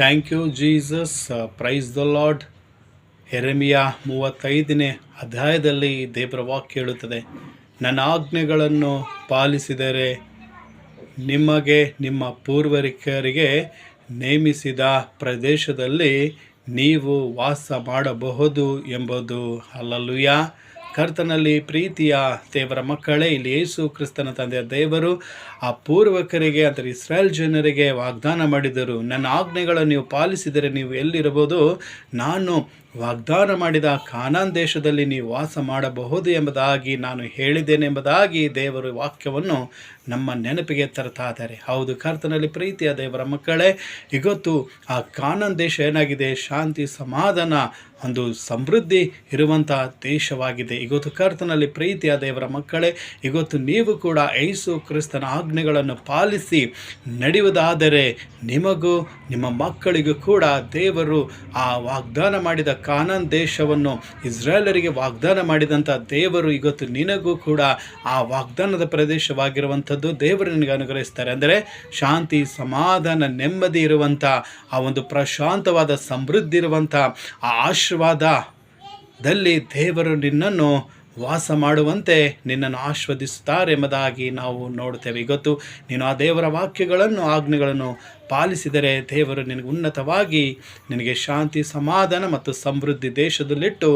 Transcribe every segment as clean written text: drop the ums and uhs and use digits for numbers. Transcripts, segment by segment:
Thank you Jesus. Praise the Lord. ಯೆರೆಮೀಯ 35ನೇ ಅಧ್ಯಾಯದಲ್ಲಿ ದೇವರ ವಾಕ್ಯ ಹೇಳುತ್ತದೆ, ನನ್ನ ಆಜ್ಞೆಗಳನ್ನು ಪಾಲಿಸಿದರೆ ನಿಮಗೆ ನಿಮ್ಮ ಪೂರ್ವಿಕರಿಗೆ ನೇಮಿಸಿದ ಪ್ರದೇಶದಲ್ಲಿ ನೀವು ವಾಸ ಮಾಡಬಹುದು ಎಂಬುದು. ಹಲ್ಲೆಲೂಯಾ. ಕರ್ತನಲ್ಲಿ ಪ್ರೀತಿಯ ದೇವರ ಮಕ್ಕಳೇ, ಇಲ್ಲಿ ಯೇಸು ಕ್ರಿಸ್ತನ ತಂದೆಯ ದೇವರು ಆ ಪೂರ್ವಕರಿಗೆ ಅಂದರೆ ಇಸ್ರಾಯೇಲ್ ಜನರಿಗೆ ವಾಗ್ದಾನ ಮಾಡಿದರು, ನನ್ನ ಆಜ್ಞೆಗಳನ್ನು ನೀವು ಪಾಲಿಸಿದರೆ ನೀವು ಎಲ್ಲಿರಬಹುದು, ನಾನು ವಾಗ್ದಾನ ಮಾಡಿದ ಕಾನಾನ್ ದೇಶದಲ್ಲಿ ನೀವು ವಾಸ ಮಾಡಬಹುದು ಎಂಬುದಾಗಿ ನಾನು ಹೇಳಿದ್ದೇನೆ ಎಂಬುದಾಗಿ ದೇವರು ವಾಕ್ಯವನ್ನು ನಮ್ಮ ನೆನಪಿಗೆ ತರ್ತಾ ಇದ್ದಾರೆ. ಹೌದು, ಕರ್ತನಲ್ಲಿ ಪ್ರೀತಿಯ ದೇವರ ಮಕ್ಕಳೇ, ಇವತ್ತು ಆ ಕಾನಾನ್ ದೇಶ ಏನಾಗಿದೆ, ಶಾಂತಿ ಸಮಾಧಾನ ಒಂದು ಸಮೃದ್ಧಿ ಇರುವಂಥ ದೇಶವಾಗಿದೆ. ಇವತ್ತು ಕರ್ತನಲ್ಲಿ ಪ್ರೀತಿಯ ದೇವರ ಮಕ್ಕಳೇ, ಇವತ್ತು ನೀವು ಕೂಡ ಯೇಸು ಕ್ರಿಸ್ತನ ಆಜ್ಞೆಗಳನ್ನು ಪಾಲಿಸಿ ನಡೆಯುವುದಾದರೆ ನಿಮಗೂ ನಿಮ್ಮ ಮಕ್ಕಳಿಗೂ ಕೂಡ ದೇವರು ಆ ವಾಗ್ದಾನ ಮಾಡಿದ ಕಾನಾನ್ ದೇಶವನ್ನು ಇಸ್ರಾಯೇಲರಿಗೆ ವಾಗ್ದಾನ ಮಾಡಿದಂಥ ದೇವರು ಇವತ್ತು ನಿನಗೂ ಕೂಡ ಆ ವಾಗ್ದಾನದ ಪ್ರದೇಶವಾಗಿರುವಂಥದ್ದು ದೇವರು ನಿನಗೆ ಅನುಗ್ರಹಿಸ್ತಾರೆ. ಅಂದರೆ ಶಾಂತಿ ಸಮಾಧಾನ ನೆಮ್ಮದಿ ಇರುವಂಥ ಆ ಒಂದು ಪ್ರಶಾಂತವಾದ ಸಮೃದ್ಧಿ ಇರುವಂಥ ಆ ಆಶೀರ್ವಾದದಲ್ಲಿ ದೇವರು ನಿನ್ನನ್ನು ವಾಸ ಮಾಡುವಂತೆ ನಿನ್ನನ್ನು ಆಶೀರ್ವದಿಸುತ್ತಾರೆ ಎಂಬುದಾಗಿ ನಾವು ನೋಡ್ತೇವೆ. ಇವತ್ತು ನೀನು ಆ ದೇವರ ವಾಕ್ಯಗಳನ್ನು ಆಜ್ಞೆಗಳನ್ನು ಪಾಲಿಸಿದರೆ ದೇವರು ನಿನಗೆ ಉನ್ನತವಾಗಿ ನಿನಗೆ ಶಾಂತಿ ಸಮಾಧಾನ ಮತ್ತು ಸಮೃದ್ಧಿ ದೇಶದಲ್ಲಿಟ್ಟು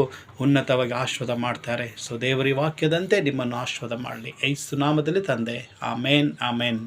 ಉನ್ನತವಾಗಿ ಆಶೀರ್ವಾದ ಮಾಡ್ತಾರೆ. ಸೊ ದೇವರ ವಾಕ್ಯದಂತೆ ನಿಮ್ಮನ್ನು ಆಶೀರ್ವಾದ ಮಾಡಲಿ. ಯೇಸು ನಾಮದಲ್ಲಿ ತಂದೆ. ಆಮೇನ್, ಆಮೇನ್.